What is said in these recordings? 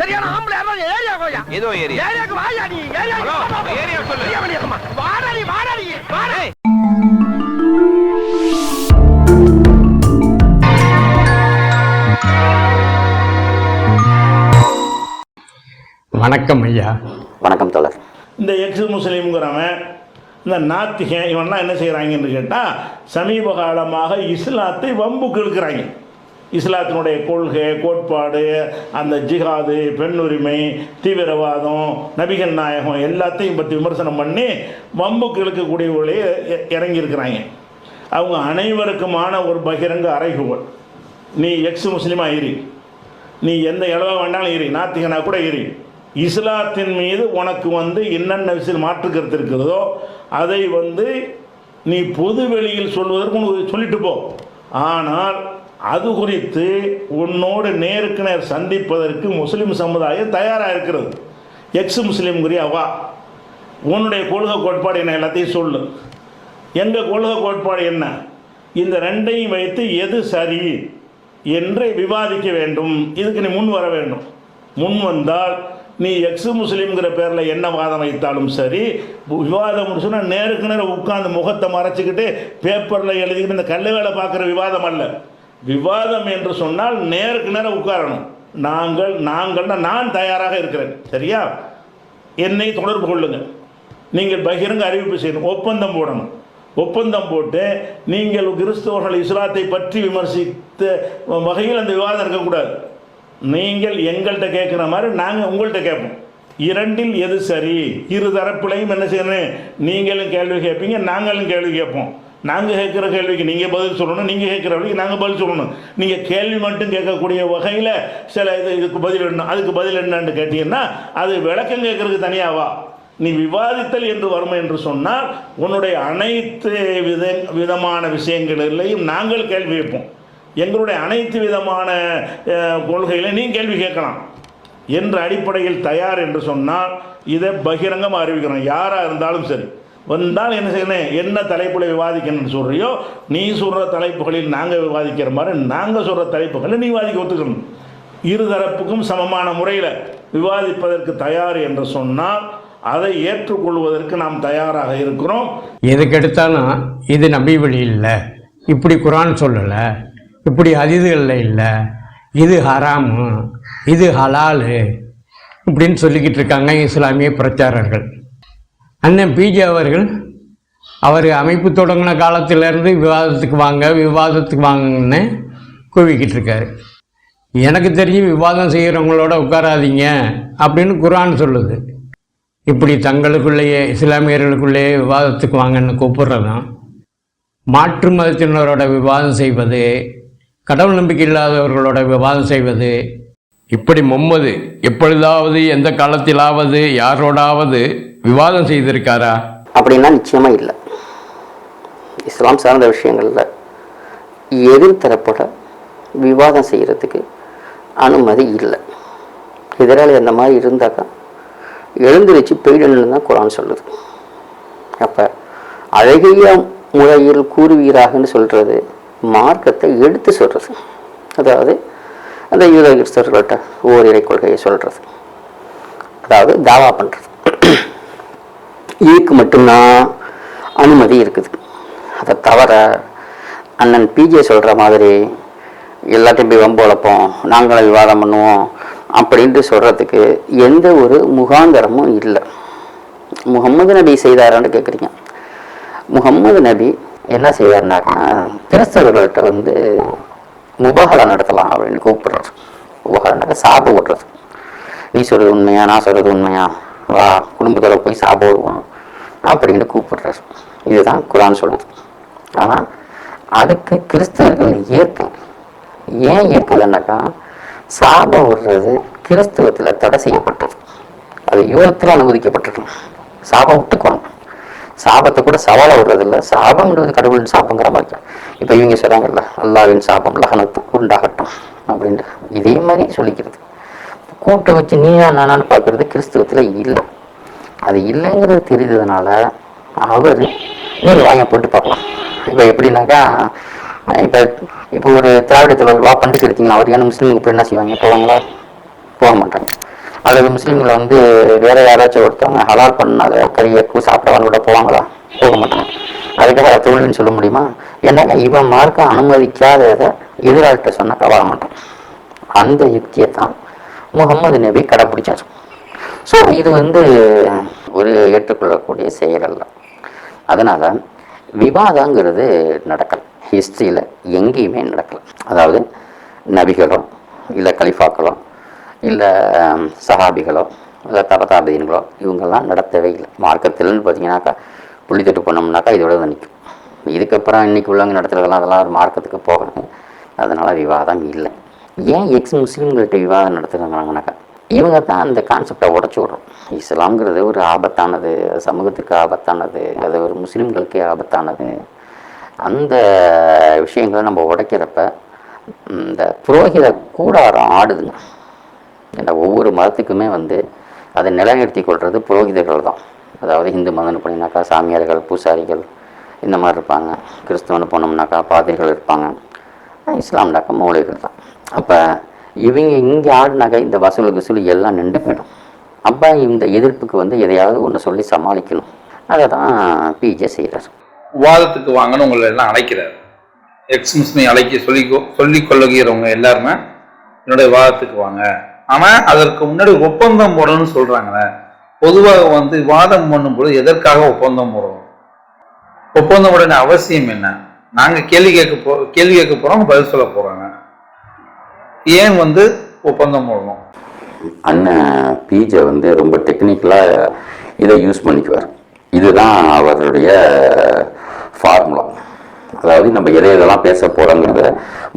சரியான ஆம்பளை ஏரியா கோயா. ஏதோ ஏரியா. ஏரியாக்கு வாயா நீ. ஏரியா சொல்லு. வாடா வாடா. வணக்கம் ஐயா. வணக்கம் தோழர். இந்த எக்ஸ் முஸ்லீம்ங்கிறவன் இந்த நாத்திகன் இவன்லாம் என்ன செய்கிறாங்கன்னு கேட்டால் சமீப காலமாக இஸ்லாத்தை வம்புக்கு இழுக்கிறாங்க. இஸ்லாத்தினுடைய கொள்கை கோட்பாடு, அந்த ஜிஹாது, பெண்ணுரிமை, தீவிரவாதம், நபிகள் நாயகம் எல்லாத்தையும் பற்றி விமர்சனம் பண்ணி வம்புக்கு இழுக்கக்கூடியவர்களே இறங்கியிருக்கிறாங்க. அவங்க அனைவருக்குமான ஒரு பகிரங்க அறைகூவல், நீ எக்ஸ் முஸ்லீமாக இரு, நீ எந்த இளவா வேண்டாலும் இரு, நாத்திகனாக கூட இரு, இஸ்லாத்தின் மீது உனக்கு என்னென்ன விஷயம் மாற்று கருத்து இருக்கிறதோ அதை நீ பொது வெளியில் சொல்வதற்கு உனக்கு சொல்லிட்டு போ. ஆனால் அது குறித்து உன்னோடு நேருக்கு நேர் சந்திப்பதற்கு முஸ்லீம் சமுதாயம் தயாராக இருக்கிறது. எக்ஸ் முஸ்லீம்ங்கிறியா வா, உன்னுடைய கொள்கை கோட்பாடு என்ன எல்லாத்தையும் சொல்லு. எங்கள் கொள்கை கோட்பாடு என்ன, இந்த ரெண்டையும் வைத்து எது சரி என்று விவாதிக்க வேண்டும். இதுக்கு நீ முன் வர வேண்டும். முன் வந்தால் நீ எக்ஸ் முஸ்லீம்ங்கிற பேரில் என்ன வாதம் வைத்தாலும் சரி, விவாதம் சொன்னால் நேருக்கு நேரம் உட்காந்து முகத்தை மறைச்சிக்கிட்டு பேப்பரில் எழுதிக்கிட்டு இந்த கல்ல வேலை பார்க்குற விவாதம் அல்ல. விவாதம் என்று சொன்னால் நேருக்கு நேரம் உட்காரணும். நாங்கள்னா நான் தயாராக இருக்கிறேன், சரியா? என்னை தொடர்பு கொள்ளுங்கள். நீங்கள் பகிரங்க அறிவிப்பு செய்யணும், ஒப்பந்தம் போடணும். ஒப்பந்தம் போட்டு நீங்கள் கிறிஸ்தவர்கள் இஸ்லாத்தை பற்றி விமர்சித்த வகையில் அந்த விவாதம் இருக்கக்கூடாது. நீங்கள் எங்கள்கிட்ட கேட்குற மாதிரி நாங்கள் உங்கள்கிட்ட கேட்போம். இரண்டில் எது சரி, இரு தரப்புலையும் என்ன செய்யணும், நீங்களும் கேள்வி கேட்பீங்க, நாங்களும் கேள்வி கேட்போம். நாங்கள் கேட்குற கேள்விக்கு நீங்கள் பதில் சொல்லணும், நீங்கள் கேட்குற கேள்விக்கு நாங்கள் பதில் சொல்லணும். நீங்கள் கேள்வி மட்டும் கேட்கக்கூடிய வகையில் சில இதுக்கு பதில் என்ன, அதுக்கு பதில் என்னன்னு கேட்டீங்கன்னா அது விளக்கம் கேட்குறதுக்கு தனியாவா. நீ விவாதித்தல் என்று வரும் என்று சொன்னால் உன்னுடைய அனைத்து விதமான விஷயங்களிலையும் நாங்கள் கேள்வி கேட்போம். எங்களுடைய அனைத்து விதமான கொள்கைகளை நீ கேள்வி கேட்கலாம் என்ற அடிப்படையில் தயார் என்று சொன்னால் இதை பகிரங்கமாக அறிவிக்கிறோம். யாராக இருந்தாலும் சரி வந்தால் என்ன செய்யணும், என்ன தலைப்பில் விவாதிக்கணும்னு சொல்கிறியோ நீ சொல்கிற தலைப்புகளில் நாங்கள் விவாதிக்கிற மாதிரி நாங்கள் சொல்கிற தலைப்புகளில் நீ விவாதிக்க ஒத்துக்கணும். இருதரப்புக்கும் சமமான முறையில் விவாதிப்பதற்கு தயார் என்று சொன்னால் அதை ஏற்றுக்கொள்வதற்கு நாம் தயாராக இருக்கிறோம். எதுக்கு எடுத்தாலும் இது நபி வழி இல்லை, இப்படி குரான் சொல்லலை, இப்படி ஹதீதுகளில் இல்லை, இது ஹராமு, இது ஹலாலு இப்படின்னு சொல்லிக்கிட்டு இருக்காங்க இஸ்லாமிய பிரச்சாரர்கள். அண்ணன் பிஜே அவர்கள் அவர் அமைப்பு தொடங்கின காலத்திலேருந்து விவாதத்துக்கு வாங்கன்னு கூவிக்கிட்டு இருக்காரு. எனக்கு தெரிஞ்சு விவாதம் செய்கிறவங்களோட உட்காராதீங்க அப்படின்னு குரான் சொல்லுது. இப்படி தங்களுக்குள்ளேயே இஸ்லாமியர்களுக்குள்ளேயே விவாதத்துக்கு வாங்கன்னு கூப்பிட்றதும், மாற்று மதத்தினரோட விவாதம் செய்வது, கடவுள் நம்பிக்கை இல்லாதவர்களோட விவாதம் செய்வது, இப்படி மும்மது எப்பொழுதாவது எந்த காலத்திலாவது யாரோடாவது விவாதம் செய்திருக்காரா? அப்படின்னா நிச்சயமாக இல்லை. இஸ்லாம் சார்ந்த விஷயங்களில் எதிர்த்தரப்போட விவாதம் செய்கிறதுக்கு அனுமதி இல்லை. எதிராளி அந்த மாதிரி இருந்தாக்கா எழுந்திருச்சு போயிடணும்னு தான் குரான் சொல்லுது. அப்போ அழகிய முறையில் கூறுவீராகன்னு சொல்கிறது மார்க்கத்தை எடுத்து சொல்கிறது. அதாவது அந்த யூத கிறிஸ்தவர்கள்ட்ட ஓரிரை கொள்கையை சொல்கிறது, அதாவது தாவா பண்ணுறது. இதுக்கு மட்டும்தான் அனுமதி இருக்குது. அதை தவிர அண்ணன் பிஜே சொல்கிற மாதிரி எல்லாத்தையும் போய் வம்பு வளர்ப்போம், நாங்களும் விவாதம் பண்ணுவோம் அப்படின்ட்டு சொல்கிறதுக்கு எந்த ஒரு முகாந்தரமும் இல்லை. முகம்மது நபி செய்தாரான்னு கேட்குறீங்க. முகம்மது நபி என்ன செய்வார்னாக்கா கிறிஸ்தவர்கள்ட்ட முபாகலா நடத்தலாம் அப்படின்னு கூப்பிடுறாரு. முபாகலானாக்கா சாபம் விடுறது. நீ சொல்கிறது உண்மையா, நான் சொல்கிறது உண்மையா, வா குடும்பத்தோட போய் சாபம் விடுவோம் அப்படின்னு கூப்பிடுறாரு. இதுதான் குரான் சொல்லுது. ஆனால் அதுக்கு கிறிஸ்தவர்கள் ஏன் ஏற்கலைன்னாக்கா சாபம் விடுறது கிறிஸ்தவத்தில் தடை செய்யப்பட்டது. அது யூதத்தில் அனுமதிக்கப்பட்டது. சாபம் விட்டுக்கணும். சாபத்தை கூட சவாலாக விடுறதில்ல. சாபம்ன்றது கடவுளின் சாபங்கிற மாதிரி. இப்போ இவங்க சொல்கிறாங்கல்ல, அல்லாவின் சாபம் லகனத்து உண்டாகட்டும் அப்படின்ட்டு இதே மாதிரி சொல்லிக்கிறது. கூட்டை வச்சு நீயா நானான்னு பார்க்குறது கிறிஸ்தவத்தில் இல்லை. அது இல்லைங்கிறது தெரிஞ்சதுனால அவர் நீங்கள் வாங்க போட்டு பார்க்கலாம். இப்போ எப்படின்னாக்கா இப்போ ஒரு திராவிட தலைவர் வா பண்டிகை எடுத்தீங்கன்னா அவர் ஏன்னா முஸ்லீமுக்கு போய் என்ன செய்வாங்க, போவாங்களா? போக மாட்டாங்க. அல்லது முஸ்லீம்களை வந்து வேற யாராச்சும் ஒருத்தவங்க ஹலால் பண்ணாத கறியை சாப்பிட்டவங்க கூட போவாங்களா? போக மாட்டாங்க. அதுக்காக தொழில்னு சொல்ல முடியுமா? ஏன்னா இவன் மார்க்க அனுமதிக்காததை எதிராளிகிட்ட சொன்னாக்கா வர மாட்டான். அந்த யுக்தியை தான் முகமது நபி கடைப்பிடிச்சார். ஸோ இது வந்து ஒரு ஏற்றுக்கொள்ளக்கூடிய செயல் அல்ல. அதனால் விவாதங்கிறது நடக்கலை. ஹிஸ்ட்ரியில் எங்கேயுமே நடக்கலை. அதாவது நபிகளோ இல்லை கலிஃபாக்களோ இல்லை சஹாபிகளோ இல்லை தபதாபீன்களோ இவங்கெல்லாம் நடத்தவே இல்லை. மார்க்கத்தில்னு பார்த்தீங்கன்னாக்கா புள்ளித்தட்டு பண்ணோம்னாக்கா இதோட தான் நிற்கும். இதுக்கப்புறம் இன்றைக்கி உள்ளவங்க நடத்துகிறதெல்லாம் அதெல்லாம் ஒரு மார்க்கத்துக்கு போகிறாங்க. அதனால் விவாதம் இல்லை. ஏன் எக்ஸ் முஸ்லீம்கள்கிட்ட விவாதம் நடத்துகிறாங்கனாக்கா இவங்க தான் அந்த கான்செப்டை உடச்சி விட்றோம். இஸ்லாம்ங்கிறது ஒரு ஆபத்தானது, சமூகத்துக்கு ஆபத்தானது, அது ஒரு முஸ்லீம்களுக்கே ஆபத்தானது. அந்த விஷயங்களை நம்ம உடைக்கிறப்ப இந்த புரோகித கூடாரம் ஆடுதுங்க. ஏன்னா ஒவ்வொரு மதத்துக்குமே வந்து அதை நிலைநிறுத்தி கொள்வது புரோகிதர்கள் தான். அதாவது இந்து மதம்னு போனீங்கன்னாக்கா சாமியார்கள், பூசாரிகள் இந்த மாதிரி இருப்பாங்க. கிறிஸ்தவன்னு போனோம்னாக்கா பாதிரிகள் இருப்பாங்க. இஸ்லாம்னாக்கா மௌலிகள் தான். அப்போ இவங்க இங்கே ஆடினாக்கா இந்த வசூல் எல்லாம் நின்று போயிடும். அப்போ இந்த எதிர்ப்புக்கு வந்து எதையாவது ஒன்று சொல்லி சமாளிக்கணும். அதை தான் பிஜே செய்கிறார். விவாதத்துக்கு வாங்கன்னு உங்களை எல்லாம் அழைக்கிறார். எக்ஸ் முஸ்லீம் சொல்லிக் கொள்ளுகிறவங்க எல்லாருமே என்னுடைய விவாதத்துக்கு வாங்க. ஆனால் அதற்கு முன்னாடி ஒப்பந்தம் போடணும்னு சொல்கிறாங்களே. பொதுவாக வந்து விவாதம் பண்ணும்போது எதற்காக ஒப்பந்தம் போடுறோம்? ஒப்பந்தம் போட அவசியம் என்ன? நாங்கள் கேள்வி கேட்க போகிறோம், பதில் சொல்ல போகிறாங்க. ஏன் வந்து ஒப்பந்தம் போடணும்? அண்ணன் பிஜே வந்து ரொம்ப டெக்னிக்கலாக இதை யூஸ் பண்ணிக்குவார். இதுதான் அவருடைய ஃபார்முலா. அதாவது நம்ம எதெல்லாம் பேச போகிறோங்கிறத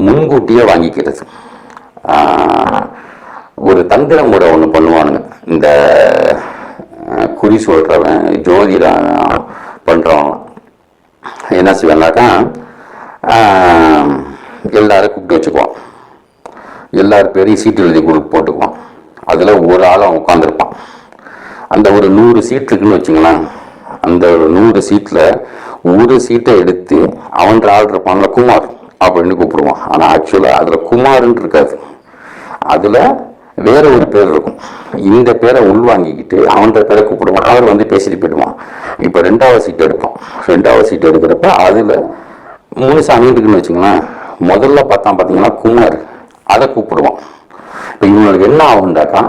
முன்கூட்டியே வாங்கிக்கிறது. ஒரு தந்திர முறை ஒன்று பண்ணுவானுங்க. இந்த குறி சொல்கிறவன், ஜோதிடம் பண்ணுறவன் என்ன செய்வாங்கனாக்கா எல்லாரும் கூப்பிட்டு வச்சுக்குவான். எல்லாரும் பெரிய சீட்டு எழுதி போட்டுக்குவான். அதில் ஒரு ஆளும் உட்காந்துருப்பான். அந்த ஒரு 100 சீட் இருக்குன்னு வச்சுங்களேன். அந்த ஒரு 100 சீட்டில் ஒரு சீட்டை எடுத்து அவன் ஆள் இருப்பான்ல, குமார் அப்படின்னு கூப்பிடுவான். ஆனால் ஆக்சுவலாக அதில் குமார்ன்னு இருக்காது, அதில் வேற ஒரு பேர் இருக்கும். இந்த பேரை உள்வாங்கிக்கிட்டு அவன் பேரை கூப்பிடுவான். அவர் வந்து பேசிட்டு போயிடுவான். இப்போ 2வது சீட் எடுப்போம். 2வது சீட் எடுக்கிறப்ப அதில் 3 சாமி இருக்குன்னு வச்சுங்களேன். முதல்ல பார்த்தீங்கன்னா குமார், அதை கூப்பிடுவான். இப்போ இவங்களுக்கு என்ன ஆகுண்டாக்கா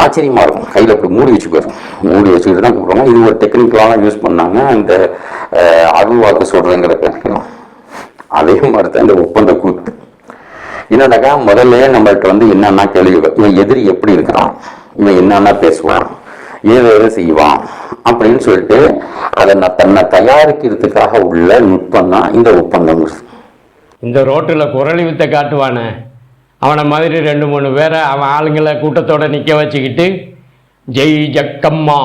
ஆச்சரியமாக இருக்கும். கையில் அப்படி மூடி வச்சுக்கிட்டு தான் கூப்பிடுவாங்க. இது ஒரு டெக்னிக்கலாக யூஸ் பண்ணாங்க இந்த அருள் வாக்கு சொல்கிறேங்கிற பேசலாம். அதே மாதிரி தான் இந்த ஒப்பந்த கூத்து. என்னன்னாக்கா முதல்ல நம்மள்கிட்ட வந்து என்னென்னா கேள்வி, இவன் எதிரி எப்படி இருக்கிறான், இவன் என்னென்னா பேசுவான், ஏதோ செய்வான் அப்படின்னு சொல்லிட்டு அதை தன்னை தயாரிக்கிறதுக்காக உள்ள நுட்பம் தான் இந்த ஒப்பந்தம். இந்த ரோட்டில் குரலி வித்தை காட்டுவானே அவனை மாதிரி 2-3 பேரை அவன் ஆளுங்களை கூட்டத்தோடு நிற்க வச்சுக்கிட்டு ஜெய் ஜக்கம்மா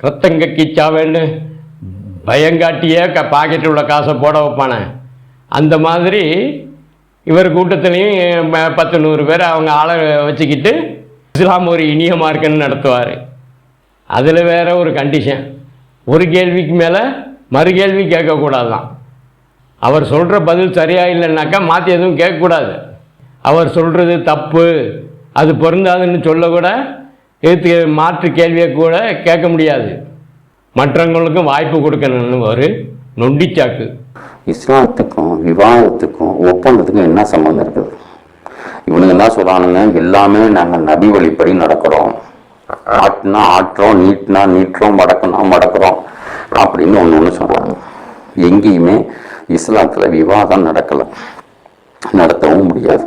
ரத்தங்க கிச்சாவேன்னு பயங்காட்டியே பாக்கெட்டில் உள்ள காசை போட வைப்பானே. அந்த மாதிரி இவர் கூட்டத்துலேயும் 10-100 பேர் அவங்க ஆளை வச்சுக்கிட்டு இஸ்லாம் ஒரு இனிய மார்க்கன்னு நடத்துவார். அதில் வேற ஒரு கண்டிஷன், ஒரு கேள்விக்கு மேலே மறு கேள்வி கேட்கக்கூடாதான். அவர் சொல்கிற பதில் சரியாக இல்லைன்னாக்கா மாற்றி எதுவும் கேட்கக்கூடாது. அவர் சொல்கிறது தப்பு, அது பொருந்தாதுன்னு சொல்லக்கூட எதிர்த்து மாற்று கேள்வியை கூட கேட்க முடியாது. மற்றவங்களுக்கும் வாய்ப்பு கொடுக்கணும்னு ஒரு நொண்டிச்சாக்கு. இஸ்லாத்துக்கும் விவாதத்துக்கும் ஒப்பந்தத்துக்கும் என்ன சம்மந்தம் இருக்குது? இவனுங்க என்ன சொல்கிறானுங்க, எல்லாமே நாங்கள் நபி வழிப்படி நடக்கிறோம், ஆட்டினா ஆட்டுறோம், நீட்டினா நீட்டுறோம், மடக்குனா மடக்கிறோம் அப்படின்னு ஒன்று சொல்கிறாங்க. எங்கேயுமே இஸ்லாத்தில் விவாதம் நடக்கலை, நடத்தவும் முடியாது.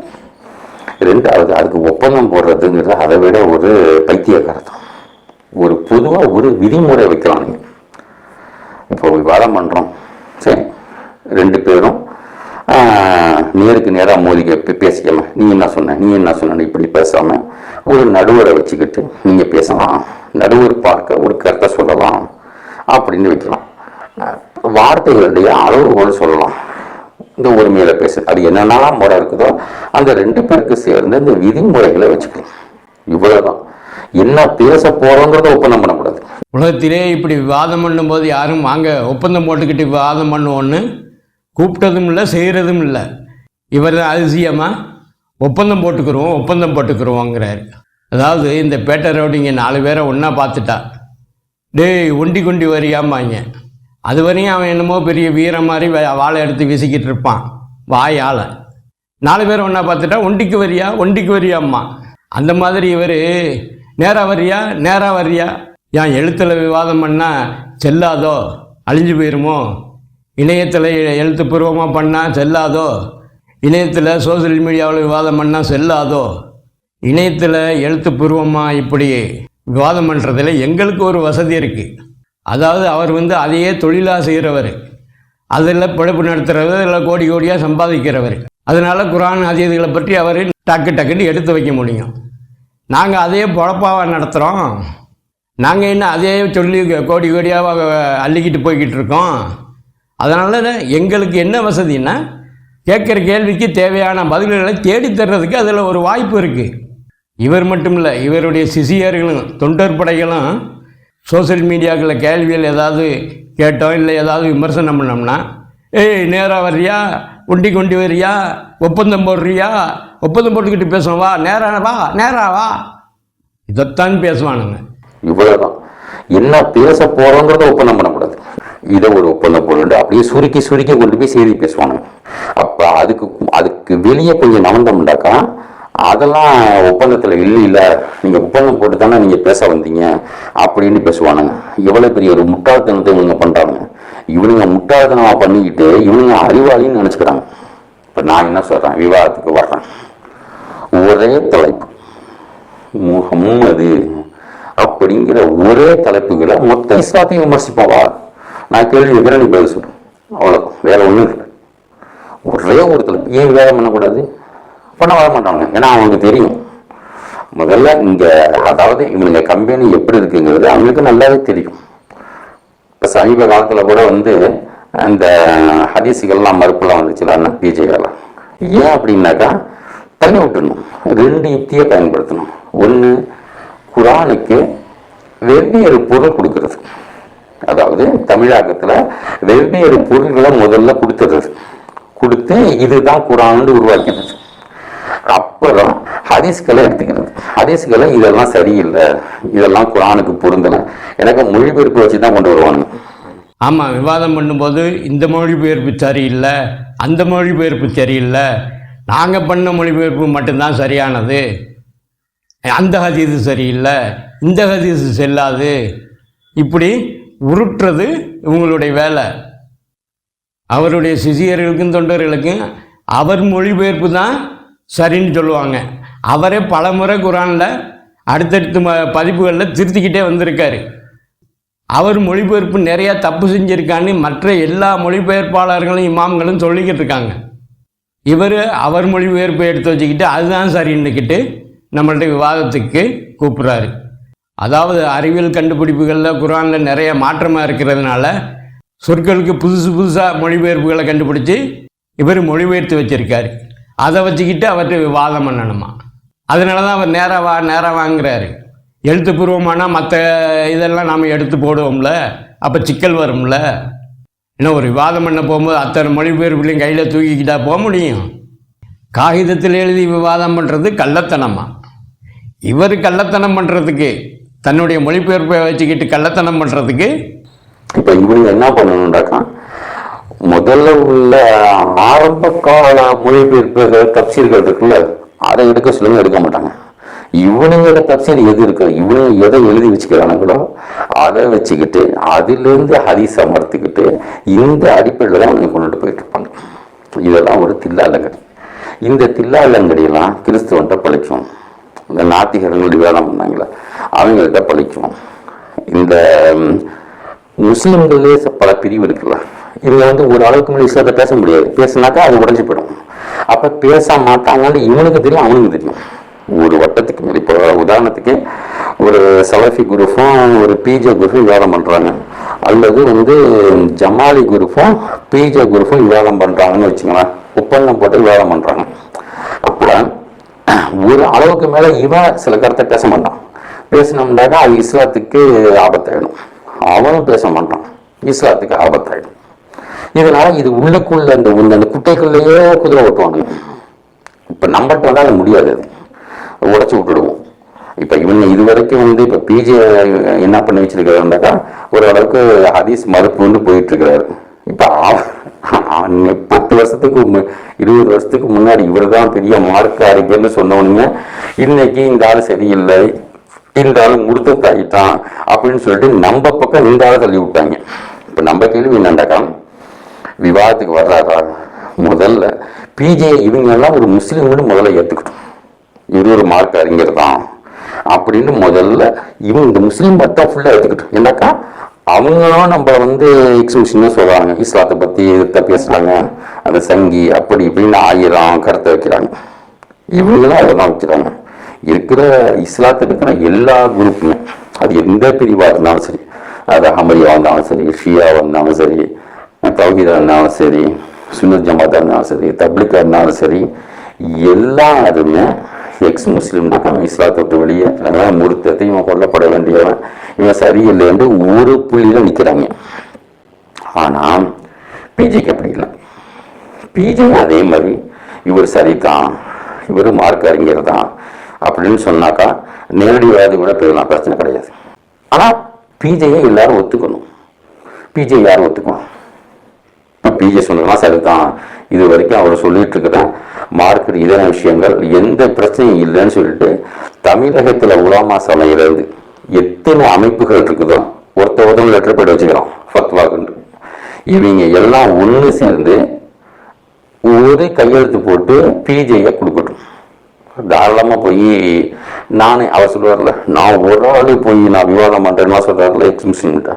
2வது அதுக்கு ஒப்பந்தம் போடுறதுங்கிறது அதை விட ஒரு பைத்தியக்காரத்தம். ஒரு பொதுவாக ஒரு விதிமுறை வைக்கலாம். நீங்கள் இப்போ விவாதம் பண்ணுறோம், சரி 2 பேரும் நேருக்கு நேராக மோதிக்க பேசிக்காம நீ என்ன சொன்ன இப்படி பேசாமல் ஒரு நடுவரை வச்சுக்கிட்டு நீங்கள் பேசலாம், நடுவர் பார்க்க ஒரு கருத்தை சொல்லலாம் அப்படின்னு வைக்கலாம். வார்த்தைகளுடைய அளவுகோல் சொல்லலாம். இந்த உரிமையில் பேச அது என்னென்னலாம் முறை இருக்குதோ அந்த 2 பேருக்கு சேர்ந்து இந்த விதிமுறைகளை வச்சுக்கலாம். இவ்வளோதான். என்ன பேச போகிறோங்கிறத ஒப்பந்தம் பண்ணக்கூடாது. உலகத்திலே இப்படி விவாதம் பண்ணும்போது யாரும் வாங்க ஒப்பந்தம் போட்டுக்கிட்டு விவாதம் பண்ணுவோன்னு கூப்பிட்டதும் இல்லை, செய்கிறதும் இல்லை. இவர் அதிசயமாக ஒப்பந்தம் போட்டுக்கிறோங்கிறாரு. அதாவது இந்த பேட்டை ரவுடிங்க 4 பேரை ஒன்றா பார்த்துட்டா, டேய் ஒண்டி கொண்டி வரியாம்பாங்க. அது வரையும் அவன் என்னமோ பெரிய வீரம் மாதிரி வாழை எடுத்து வீசிக்கிட்டு இருப்பான் வாயால். 4 பேரை ஒன்றா பார்த்துட்டா ஒண்டிக்கு வரியாம்மா. அந்த மாதிரி இவர் நேராக வரியா ஏன் எழுத்தில் விவாதம் பண்ணால் செல்லாதோ, அழிஞ்சு போயிருமோ, இணையத்தில் எழுத்துப்பூர்வமாக பண்ணால் செல்லாதோ, இணையத்தில் சோசியல் மீடியாவில் விவாதம் பண்ணால் செல்லாதோ, இணையத்தில் எழுத்துப்பூர்வமாக இப்படி விவாதம் பண்ணுறதுல எங்களுக்கு ஒரு வசதி இருக்குது. அதாவது அவர் அதையே தொழிலாக செய்கிறவர், அதில் பிழைப்பு நடத்துகிறவர், அதில் கோடி கோடியாக சம்பாதிக்கிறவர். அதனால் குர்ஆன் ஹதீஸ்களை பற்றி அவர் டக்குன்னு எடுத்து வைக்க முடியும். நாங்கள் அதையே பொழப்பாக நடத்துகிறோம். நாங்கள் என்ன அதையே சொல்லி கோடி கோடியாக அள்ளிக்கிட்டு போய்கிட்டு இருக்கோம். அதனால் எங்களுக்கு என்ன வசதின்னா, கேட்குற கேள்விக்கு தேவையான பதில்களை தேடித்தர்றதுக்கு அதில் ஒரு வாய்ப்பு இருக்குது. இவர் மட்டும் இல்லை, இவருடைய சிசியர்களும் தொண்டர் படைகளும் சோசியல் மீடியாக்களில் கேள்விகள் ஏதாவது கேட்டோம், இல்லை ஏதாவது விமர்சனம் பண்ணோம்னா, ஏய் நேராக வர்றியா, ஒண்டி கொண்டு வரியா, ஒப்பந்தம் போடுறியா, ஒப்பந்தம் போட்டுக்கிட்டு பேசுவோம், வா நேரா வா, இதைத்தான் பேசுவானுங்க. இவ்வளவுதான். என்ன பேச போறோங்கிறத ஒப்பந்தம் பண்ணக்கூடாது. இதை ஒரு ஒப்பந்தம் போட்டு அப்படியே சுருக்கி கொண்டு போய் செய்தி பேசுவானுங்க. அப்ப அதுக்கு வெளியே கொஞ்சம் நவந்தம்டாக்கா அதெல்லாம் ஒப்பந்தத்தில் இல்லை, நீங்கள் ஒப்பந்தம் போட்டு தானே நீங்கள் பேச வந்தீங்க அப்படின்னு பேசுவானுங்க. எவ்வளோ பெரிய ஒரு முட்டாள்தனத்தை இவங்க பண்ணுறாங்க. இவனுங்க முட்டாள்தனமாக பண்ணிக்கிட்டு இவனுங்க அறிவாளின்னு நினச்சிக்கிறாங்க. இப்போ நான் என்ன சொல்கிறேன், விவாதத்துக்கு வர்றேன். ஒரே தலைப்பு முஹம்மது அப்படிங்கிற ஒரே தலைப்புகளை மொத்த இஸ்லாத்தையும் விமர்சிப்போவா? நான் கேள்வி வைக்கிறேன், நீ பதில் சொல்கிறேன், அவ்வளோதான், வேற ஒன்றும் இல்லை. ஒரே ஒரு தலைப்பு. ஏன் விவாதம் பண்ணக்கூடாது? பண்ண வர மாட்டாங்க. ஏன்னா அவங்களுக்கு தெரியும் முதல்ல இங்கே, அதாவது இவங்க கம்பெனி எப்படி இருக்குங்கிறது அவங்களுக்கு நல்லாவே தெரியும். இப்போ சமீப காலத்தில் கூட அந்த ஹதீஸுகள்லாம் மறுப்புலாம் வந்துச்சுல பிஜேலாம். ஏன் அப்படின்னாக்கா தண்ணி விட்டுடணும். 2 யுக்தியை பயன்படுத்தணும். ஒன்று, குர்ஆனுக்கு வெவ்வேறு பொருள் கொடுக்கறது, அதாவது தமிழாக்கத்தில் வெவ்வேறு பொருள்களை முதல்ல கொடுத்து இதுதான் குர்ஆன் உருவாக்கிறது. அப்புறம் ஹதீஸ்களை எடுத்துக்கிறது. ஹதீஸ்களை இதெல்லாம் சரியில்லை, இதெல்லாம் குர்ஆனுக்கு பொருந்தலை, எனக்கு மொழிபெயர்ப்பு வச்சு தான் கொண்டு வருவாங்க. ஆமாம், விவாதம் பண்ணும்போது இந்த மொழிபெயர்ப்பு சரியில்லை, அந்த மொழிபெயர்ப்பு சரியில்லை, நாங்கள் பண்ண மொழிபெயர்ப்பு மட்டும்தான் சரியானது, அந்த ஹதீஸு சரியில்லை, இந்த ஹதீஸு செல்லாது, இப்படி உருட்டுறது இவங்களுடைய வேலை. அவருடைய சிசியர்களுக்கும் தொண்டர்களுக்கும் அவர் மொழிபெயர்ப்பு தான் சரின்னு சொல்லுவாங்க. அவரே பல முறை குர்ஆனில் அடுத்தடுத்து பதிப்புகளில் திருத்திக்கிட்டே வந்திருக்காரு. அவர் மொழிபெயர்ப்பு நிறையா தப்பு செஞ்சுருக்கான்னு மற்ற எல்லா மொழிபெயர்ப்பாளர்களும் இமாம்களும் சொல்லிக்கிட்டு இருக்காங்க. அவர் மொழிபெயர்ப்பை எடுத்து வச்சுக்கிட்டு அதுதான் சரின்னுக்கிட்டு நம்மள்ட்ட விவாதத்துக்கு கூப்பிட்றாரு. அதாவது அறிவியல் கண்டுபிடிப்புகளில் குர்ஆனில் நிறைய மாற்றமாக இருக்கிறதுனால சொற்களுக்கு புதுசாக மொழிபெயர்ப்புகளை கண்டுபிடிச்சி இவர் மொழிபெயர்த்து வச்சுருக்காரு. அதை வச்சுக்கிட்டு அவர்கிட்ட விவாதம் பண்ணணுமா. அதனால தான் அவர் நேராக வாங்குறாரு. எழுத்துப்பூர்வமான மற்ற இதெல்லாம் நாம் எடுத்து போடுவோம்ல, அப்போ சிக்கல் வரும்ல. ஏன்னா ஒரு விவாதம் பண்ண போகும்போது அத்தனை மொழிபெயர்ப்புலையும் கையில் தூக்கிக்கிட்டா போக முடியும்? காகிதத்தில் எழுதி விவாதம் பண்ணுறது கள்ளத்தனமா? இவர் கள்ளத்தனம் பண்ணுறதுக்கு, தன்னுடைய மொழிபெயர்ப்பை வச்சுக்கிட்டு கள்ளத்தனம் பண்ணுறதுக்கு இப்போ இவங்க என்ன பண்ணணும்னாக்கா, முதல்ல உள்ள ஆரம்ப கால மொழிபெயர்ப்புகள் தப்சீர்கள் இருக்குல்ல, அதை எடுக்க சொல்லுங்க, எடுக்க மாட்டாங்க. இவனுங்களோட தப்சீர் எது இருக்கு, இவனுங்க எதை எழுதி வச்சுக்கிறானுங்களோ அதை வச்சுக்கிட்டு அதிலிருந்து ஹதீஸ் அமர்த்திக்கிட்டு இந்த அடிப்படையில் தான் அவங்க கொண்டுட்டு போயிட்டு இருப்பாங்க. இதெல்லாம் ஒரு தில்லாலங்கடி. இந்த தில்லாலங்கடியெல்லாம் கிறிஸ்துவன்ட்ட பழிக்கும். இந்த நாத்திகர்கள் வேதம் பண்ணாங்களா அவங்கள்ட்ட பழிக்கும். இந்த முஸ்லிம்களே பல பிரிவு இருக்குல்ல, இவங்க ஒரு அளவுக்கு மேலே இஸ்லாத்தை பேச முடியாது. பேசினாக்கா அது உடஞ்சி போயிடும். அப்போ பேச மாட்டாங்கன்னு இவனுக்கு தெரியும், அவனுக்கு தெரியும். ஒரு வட்டத்துக்கு மேலே, இப்போ உதாரணத்துக்கு ஒரு சலஃபி குரூப்பும் ஒரு பிஜே குரூப்பும் விவாதம் பண்ணுறாங்க, அல்லது ஜமாலி குரூப்பும் பிஜே குரூப்பும் விவாதம் பண்ணுறாங்கன்னு வச்சுங்களேன், ஒப்பந்தம் போட்டு விவாதம் பண்ணுறாங்க. அப்போ ஒரு அளவுக்கு மேலே இவன் சில கருத்தை பேச மாட்டான். பேசினோம்னாக்கா அது இஸ்லாத்துக்கு ஆபத்தாயிடும். அவனும் பேச மாட்டான், இஸ்லாத்துக்கு ஆபத்தாயிடும். இதனால இது உள்ளுக்குள்ள அந்த குட்டைக்குள்ளேயே குதிரை ஓட்டுவாங்க. இப்போ நம்மகிட்ட வந்தால் அது முடியாது, உடச்சி விட்டுடுவோம். இப்போ இவங்க இது வரைக்கும் இப்போ பிஜே என்ன பண்ணி வச்சிருக்காருனாக்கா ஓரளவுக்கு ஹதீஸ் மறுப்பு போயிட்டு இருக்கிறாரு. இப்போ 10 வருஷத்துக்கு 20 வருஷத்துக்கு முன்னாடி இவர் தான் பெரிய மார்க்க அறிஞர்னு சொன்னவனுங்க இன்னைக்கு இந்த ஆள் சரியில்லை, இந்த ஆள் முடுத்த தாயிட்டான் அப்படின்னு சொல்லிட்டு நம்ம பக்கம் இந்த ஆளை தள்ளி விட்டாங்க. இப்போ நம்ம கேள்வி என்னண்டாக்கா, விவாதத்துக்கு வர்றாரா, முதல்ல பிஜே இவங்க எல்லாம் ஒரு முஸ்லீம்னு முதல்ல ஏற்றுக்கிட்டோம், இவர் ஒரு மார்க்க அறிஞர் தான் அப்படின்னு முதல்ல இவங்க இந்த முஸ்லீம் மட்டும் ஃபுல்லாக ஏற்றுக்கிட்டோம். ஏன்னாக்கா அவங்களும் நம்ம எக்ஸிபிஷன் சொல்கிறாங்க, இஸ்லாத்தை பற்றி எதிர்த்தா பேசுகிறாங்க, அந்த சங்கி அப்படி இப்படின்னு 1000 கருத்தை வைக்கிறாங்க. இவங்களும் அதை தான் வைக்கிறாங்க. இருக்கிற இஸ்லாத்தில் இருக்கிற எல்லா குரூப்புமே, அது எந்த பிரிவாக இருந்தாலும் சரி, அது அஹமதியாக இருந்தாலும் சரி, ஷியாவாக இருந்தாலும் சரி, தௌஹீதாக இருந்தாலும் சரி, சுன்னத் ஜமாத்தாக இருந்தாலும் சரி, தப்லீக்காக இருந்தாலும் சரி, எல்லாருமே எக்ஸ் முஸ்லீம் இருக்காங்க. இஸ்லாத்தை விட்டு வெளியே முறுத்தத்தை இவன் கொல்லப்பட வேண்டியவன், இவன் சரியில்லை என்று ஒரு புள்ளியில் நிற்கிறாங்க. ஆனால் பிஜேக்கு அப்படி இல்லை. பிஜே அதே மாதிரி இவர் சரிதான், இவர் மார்க்க அறிஞர் தான் அப்படின்னு சொன்னாக்கா நேரடிவாதி கூட போயிடலாம், பிரச்சனை கிடையாது. ஆனால் பிஜேயை எல்லாரும் ஒத்துக்கணும். பிஜே யாரும் ஒத்துக்கணும்? பிஜே சொன்னா சரிதான், இது வரைக்கும் அவர் சொல்லிட்டு இருக்கிற மார்க்கெட் இதர விஷயங்கள் எந்த பிரச்சனையும் இல்லைன்னு சொல்லிட்டு தமிழகத்தில் உலாமா சபையிலிருந்து எத்தனை அமைப்புகள் இருக்குதோ ஒருத்தர் லெட்டர் போய்ட்டு வச்சுக்கிறோம் ஃபத்வாக்குண்டு. இவங்க எல்லாம் ஒன்று சேர்ந்து ஒரு கையெழுத்து போட்டு பிஜேயை கொடுக்கட்டும். தாராளமாக போய் நானே அவர் சொல்லுவார்ல, நான் ஒரு ஆள் போய் நான் விவாதம் பண்ணுறேன்னா சொல்கிறார்ல எக்ஸிபிஷன்கிட்ட,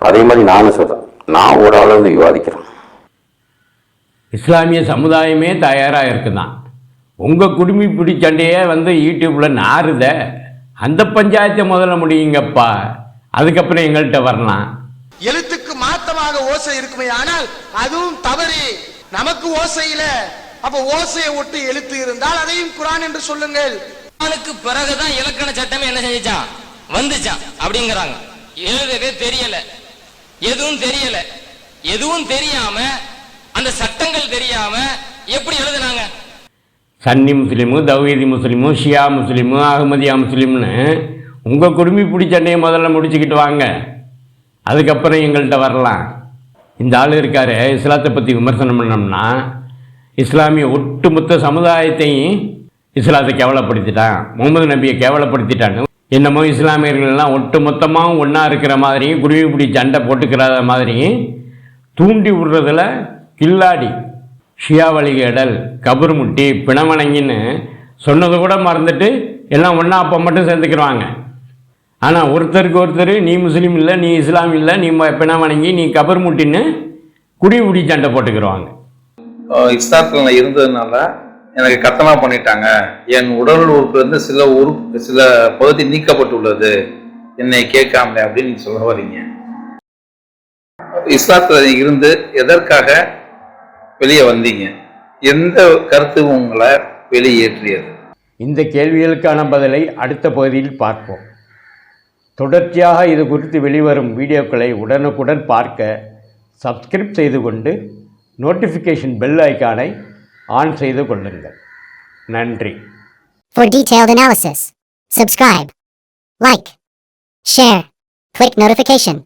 அதே மாதிரி நானும் சொல்கிறேன், நான் ஒரு ஆள் விவாதிக்கிறேன். இஸ்லாமிய சமுதாயமே தயாராக இருக்குதான். உங்கள் குடுமி பிடி சண்டையே யூடியூப்பில் நாறுத, அந்த பஞ்சாயத்தை முதல்ல முடியுங்கப்பா, அதுக்கப்புறம் எங்கள்கிட்ட வரலாம். எழுத்துக்கு மாத்தமாக ஓசை இருக்குமே, ஆனால் அதுவும் தவறு. நமக்கு ஓசையில அப்ப ஓசையை ஒட்டு எழுத்து இருந்தால் அதையும் குரான் என்று சொல்லுங்கள். குரானுக்கு பிறகுதான் இலக்கண சட்டமே என்ன செஞ்சான் வந்துச்சான் அப்படிங்கிறாங்க. எழுதவே தெரியல, எதுவும் தெரியல, எதுவும் தெரியாம அந்த சட்டங்கள் தெரியாம எப்படி எழுதுனாங்க? சன்னி முஸ்லீமு, தௌஹீதி முஸ்லீமு, ஷியா முஸ்லீமு, அஹ்மதியா முஸ்லீம்னு உங்கள் குடுமி பிடி சண்டையை முதல்ல முடிச்சுக்கிட்டு வாங்க, அதுக்கப்புறம் எங்கள்கிட்ட வரலாம். இந்த ஆள் இருக்காரு, இஸ்லாத்தை பற்றி விமர்சனம் பண்ணோம்னா இஸ்லாமிய ஒட்டுமொத்த சமுதாயத்தையும் இஸ்லாத்தை கேவலப்படுத்திட்டான், முகமது நபியை கேவலப்படுத்திட்டான்னு என்னமோ இஸ்லாமியர்கள்லாம் ஒட்டு மொத்தமாகவும் ஒன்றா இருக்கிற மாதிரியும் குருவி பிடி சண்டை போட்டுக்கிற மாதிரியும் தூண்டி விடுறதுல கில்லாடி, ஷியா வழிகேடல், கபர் முட்டி, பிணவணங்கின்னு சொன்னது கூட மறந்துட்டு எல்லாம் ஒன்றா அப்போ மட்டும் சேர்ந்துக்கிறாங்க. ஆனால் ஒருத்தருக்கு ஒருத்தர் நீ முஸ்லீம் இல்லை, நீ இஸ்லாம் இல்லை, நீ பிணவணங்கி, நீ கபர் முட்டின்னு குடி பிடி சண்டை போட்டுக்கிடுவாங்க. இஸ்லாத்தில் இருந்ததுனால எனக்கு கத்தனா பண்ணிட்டாங்க, என் உடல் உறுப்பு சில பகுதி நீக்கப்பட்டுள்ளது என்னை கேட்காமல அப்படின்னு சொல்ல வரீங்க. இஸ்லாத்தில் இருந்து எதற்காக வெளியே வந்தீங்க? எந்த கருத்து உங்களை வெளியேற்றியது? இந்த கேள்விகளுக்கான பதிலை அடுத்த பகுதியில் பார்ப்போம். தொடர்ச்சியாக இது குறித்து வெளிவரும் வீடியோக்களை உடனுக்குடன் பார்க்க சப்ஸ்கிரைப் செய்து கொண்டு நோட்டிஃபிகேஷன் பெல் ஐக்கானை ஆன் செய்து கொள்ளுங்கள். நன்றி. For detailed analysis, subscribe, like, share, click notification.